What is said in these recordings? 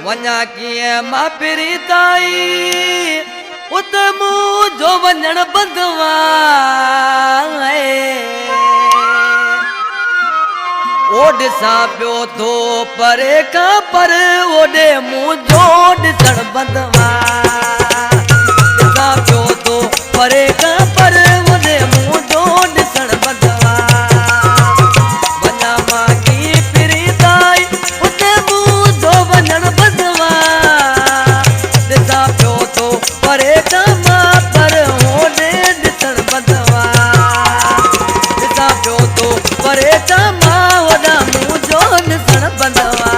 वञा कीअं मां पहिरीं ताईं उते मुंहिंजो वञण बंदवा ओ ॾिसां पियो थो परे खां पर ओॾे मुंहिंजो ॾिसण बंदवा ॾिसां पियो थो परे खां पर ओॾे मुंहिंजो ॾिसण बंदवा वञा मां कीअं पहिरीं ताईं उते मुंहिंजो वञण बंदवा ॾिसां पियो थो परे खां पर ओॾे ॾिसण बंदवा ॾिसां पियो थो परे खां ओॾा मुंहिंजो ॾिसण बंदवा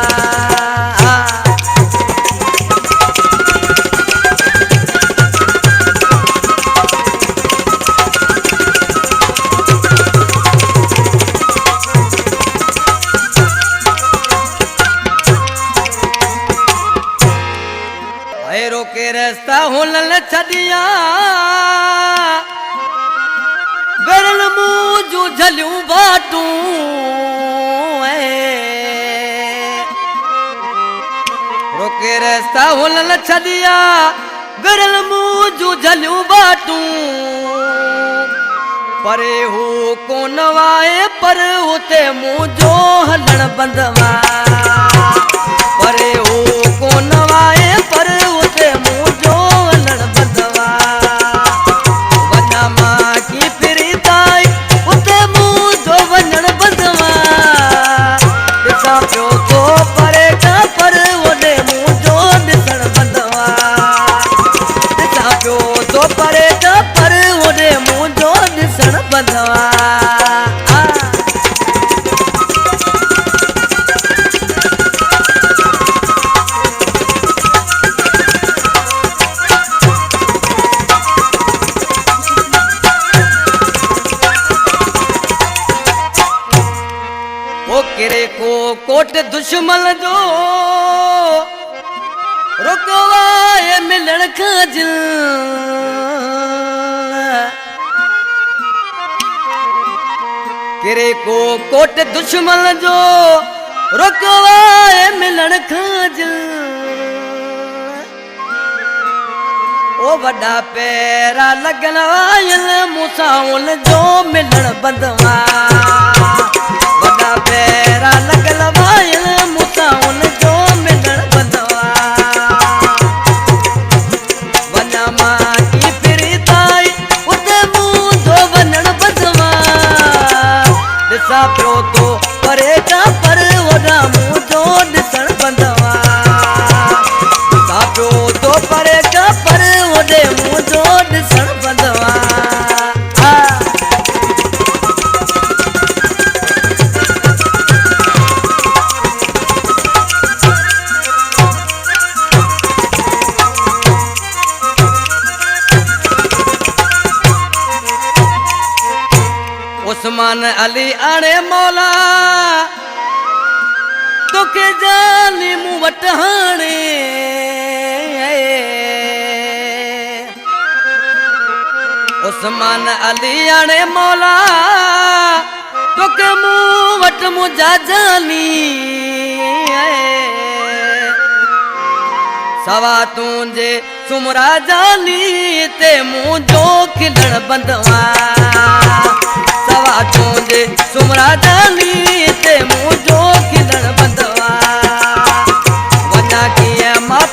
रोके रास्ता हुनल छॾिया बेरल मुंहिंजूं झलियूं बाटूं रोके रास्ता हुनल छॾिया बेरल मुंहिंजूं झलियूं बाटूं परे हू कोन वाए पर उते मुंहिंजो हलण बंदवा परे हू कोन वाए पर उते मुंहिंजो हलण बंदवा वञा मां की पहिरीं ताईं उते मुंहिंजो वञण बंदवा ॾिसां पियो थो परे खां पर ओॾे मुंहिंजो ॾिसण बंदवा ॾिसां पियो थो परे खां पर ओॾे मुंहिंजो ॾिसण बंदवा किरे को कोट दुश्मन जो रुकवाए मिलण खां जिल किरे को कोट दुश्मन जो रुकवाए मिलण खां जिल ओ वॾा पैरा लॻण आयल मूंसां उनजो मिलण बंदवा वॾा पैरा लॻल वायल मूंसां उनजो मिलण बंदवा वञा मां की पहिरीं ताईं उते मुंहिंजो वञण बंदवा ॾिसां पियो थो परे खां पर ओॾा मुंहिंजो ॾिसण बंदवा ॾिसां पियो थो परे खां पर ओॾे मुंहिंजो ॾिसण बंदवा उस्मान अली आणे मौला तोखे जानी मूं वटि हाणे उस्मान अली आणे मौला तोखे मूं वटि मुंहिंजा जानी सवा तुंहिंजे सुमरा जानी ते मुंहिंजो खिलण बंदवा सवा तुंहिंजे सुमरा जानी ते मुंहिंजो खिलण बंदवा वञा कीअं मां